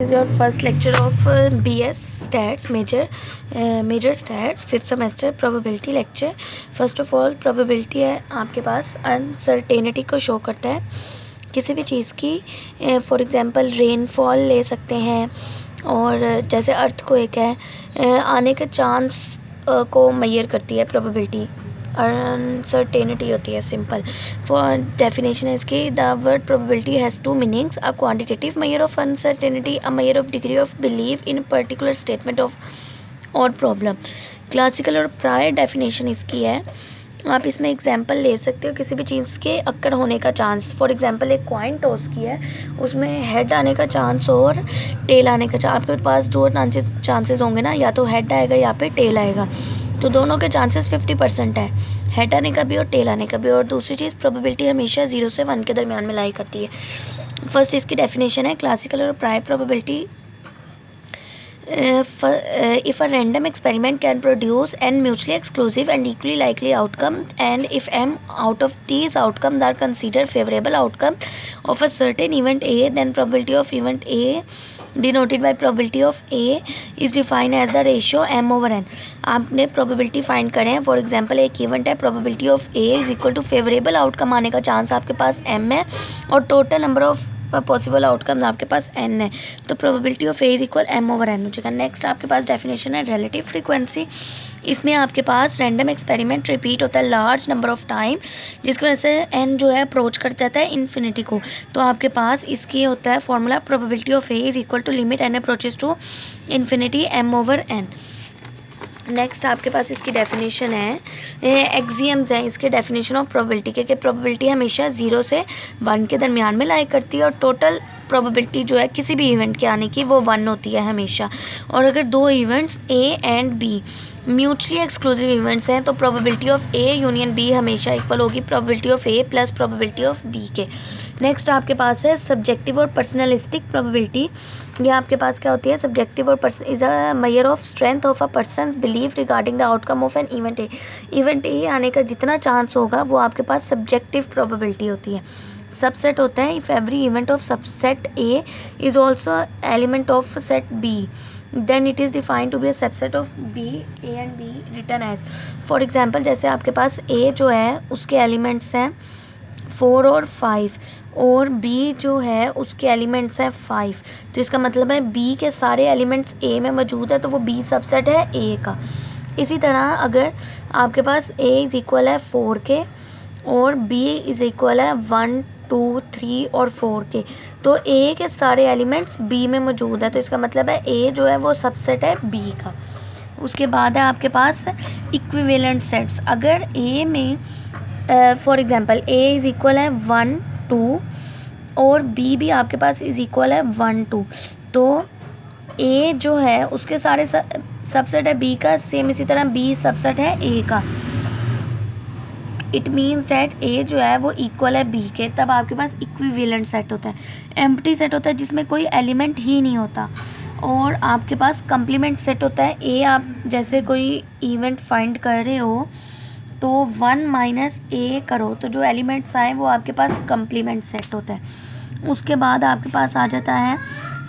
This is your first lecture of BS Stats major stats 5th semester probability lecture. First of all probability है आपके पास uncertainty को show करता है किसी भी चीज़ की. फॉर एग्जांपल रेनफॉल ले सकते हैं और जैसे अर्थक्वेक है आने के चांस को मेजर करती है प्रोबेबिलिटी. अनसर्टेनिटी होती है सिंपल. फॉर डेफिनेशन है इसकी the word probability has two meanings a quantitative measure of uncertainty a measure of degree of believe in particular statement of और प्रॉब्लम. क्लासिकल और प्रायर डेफिनेशन इसकी है. आप इसमें एग्जांपल ले सकते हो किसी भी चीज़ के अक्कर होने का चांस. फॉर एग्जांपल एक कॉइन टॉस की है उसमें हेड आने का चांस और टेल आने का चांस. आपके पास दो चांसेस होंगे ना, या तो हेड आएगा या फिर टेल आएगा. तो दोनों के चांसेस 50% है, हेड आने का भी और टेल आने का भी. और दूसरी चीज़ प्रोबेबिलिटी हमेशा 0 से 1 के दरमियान में लाई करती है. फर्स्ट इसकी डेफिनेशन है क्लासिकल और prior probability. if a random experiment can produce n mutually exclusive and equally likely outcome, and if m out of these outcomes are considered favorable outcome of a certain event A, then probability of event A denoted by probability of A is defined as the ratio m over n. आपने probability find करें हैं. For example एक event है probability of A is equal to favourable outcome आने का chance आपके पास m है और total number of possible outcome आपके पास n है. तो probability of A is equal m over n हो जाएगा. नेक्स्ट आपके पास डेफिनेशन है रिलेटिव फ्रीक्वेंसी. इसमें आपके पास रैंडम एक्सपेरिमेंट रिपीट होता है लार्ज नंबर ऑफ टाइम, जिसकी वजह से n जो है अप्रोच कर जाता है इन्फिनिटी को. तो आपके पास इसकी होता है formula probability of A is equal to limit n approaches to infinity m over n. Next आपके पास इसकी डेफिनेशन है एक्सियम्स हैं इसके डेफिनेशन ऑफ प्रोबेबिलिटी के. प्रोबेबिलिटी हमेशा 0 से 1 के दरमियान में लाई करती है और टोटल प्रोबेबिलिटी जो है किसी भी इवेंट के आने की वो 1 होती है हमेशा. और अगर दो events A and B mutually exclusive events हैं तो probability of A union B हमेशा इक्वल होगी probability of A plus probability of B के. नेक्स्ट आपके पास है सब्जेक्टिव और पर्सनलिस्टिक प्रोबेबिलिटी. ये आपके पास क्या होती है सब्जेक्टिव और is a measure of strength of a person's believe regarding the outcome of an event A. Event A आने का जितना चांस होगा वो आपके पास सब्जेक्टिव प्रोबेबिलिटी होती है. सबसेट होता है if every event of subset A is also element of set B then it is defined to be a subset of B, A and B written as. For example जैसे आपके पास A जो है उसके elements हैं 4 और 5 और B जो है उसके एलिमेंट्स हैं 5. तो इसका मतलब है B के सारे एलिमेंट्स A में मौजूद है तो वो B सबसेट है A का. इसी तरह अगर आपके पास A इज़ इक्वल है 4 के और B इज़ इक्वल है 1 2 3 और 4 के, तो A के सारे एलिमेंट्स B में मौजूद है तो इसका मतलब है A जो है वो सबसेट है B का. उसके बाद है आपके पास इक्विवेलेंट सेट्स. अगर A में for example A is equal है 1 2 और B भी आपके पास इज़ इक्वल है 1 2, तो A जो है उसके सारे सबसेट है B का. सेम इसी तरह B सबसेट है A का. इट मीन्स डैट ए जो है वो इक्वल है बी के. तब आपके पास इक्विवेलेंट सेट होता है. एम्प्टी सेट होता है जिसमें कोई एलिमेंट ही नहीं होता. और आपके पास कम्प्लीमेंट सेट होता है. ए आप जैसे कोई इवेंट फाइंड कर रहे हो तो 1 माइनस ए करो तो जो एलिमेंट्स आए वो आपके पास कम्प्लीमेंट सेट होता है. उसके बाद आपके पास आ जाता है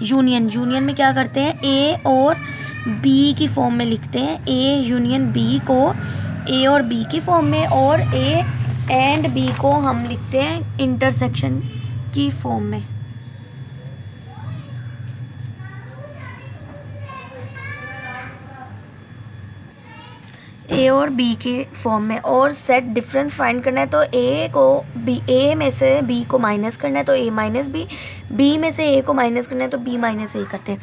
यूनियन. यूनियन में क्या करते हैं ए और बी की फॉर्म में लिखते हैं. ए यूनियन बी को ए और बी की फॉर्म में और ए एंड बी को हम लिखते हैं इंटरसेक्शन की फॉर्म में. ए और बी के फॉर्म में. और सेट डिफरेंस फाइंड करना है तो ए में से बी को माइनस करना है तो ए माइनस बी में से ए को माइनस करना है तो बी माइनस ए करते हैं.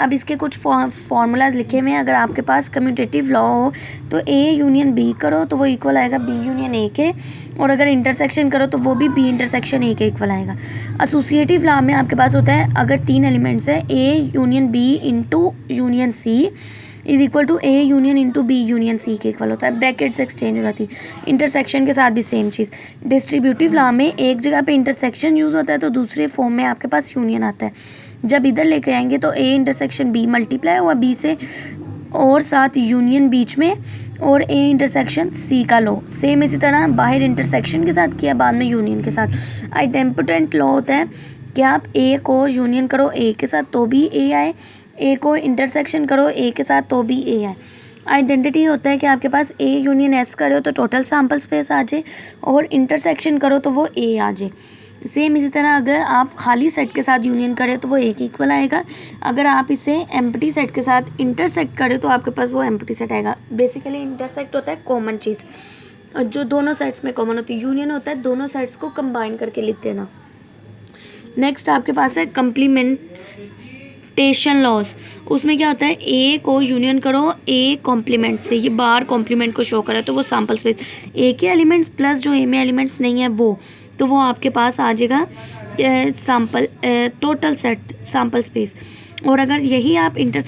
अब इसके कुछ फार्मूलाज लिखे हुए हैं. अगर आपके पास कम्यूटेटिव लॉ हो तो ए यूनियन बी करो तो वो इक्वल आएगा बी यूनियन ए के, और अगर इंटरसेक्शन करो तो वो भी बी इंटरसेक्शन ए के इक्वल आएगा. एसोसिएटिव लॉ में आपके पास होता है अगर 3 एलिमेंट्स है A union B into union C is equal to A union into B union C के इक्वल होता है. ब्रैकेट्स एक्सचेंज हो जाती है. इंटरसेक्शन के साथ भी सेम चीज़. डिस्ट्रीब्यूटिव लॉ में एक जगह पे इंटरसेक्शन यूज़ होता है तो दूसरे फॉर्म में आपके पास यूनियन आता है. जब इधर लेके आएंगे तो ए इंटरसेक्शन बी मल्टीप्लाई हुआ बी से और साथ यूनियन बीच में और ए इंटरसेक्शन सी का लो. सेम इसी तरह बाहर इंटरसेक्शन के साथ किया बाद में यूनियन के साथ. आइडेम्पोटेंट लॉ होता है कि आप ए को यूनियन करो ए के साथ तो भी ए आए, ए को इंटरसेक्शन करो ए के साथ तो भी ए आए। आइडेंटिटी होता है कि आपके पास ए यूनियन एस करो तो टोटल सैम्पल स्पेस आ जाए, और इंटरसेक्शन करो तो वो ए आ जाए। सेम इसी तरह अगर आप खाली सेट के साथ यूनियन करें तो वो एक इक्वल आएगा, अगर आप इसे एम्प्टी सेट के साथ इंटरसेक्ट करें तो आपके पास वो एम्प्टी सेट आएगा। बेसिकली इंटरसेक्ट होता है कॉमन चीज़ जो दोनों सेट्स में कॉमन होती है, यूनियन होता है दोनों सेट्स को कंबाइन करके लिख देना। नेक्स्ट आपके पास है कम्प्लीमेंटेशन लॉस। उसमें क्या होता है, ए को यूनियन करो ए कॉम्प्लीमेंट से, ये बार कॉम्प्लीमेंट को शो करे तो वो सैम्पल स्पेस ए के एलिमेंट्स प्लस जो ए में एलिमेंट्स नहीं है वो, तो वो आपके पास आ जाएगा sample total set sample space. और अगर यही आप इंटरसेक्ट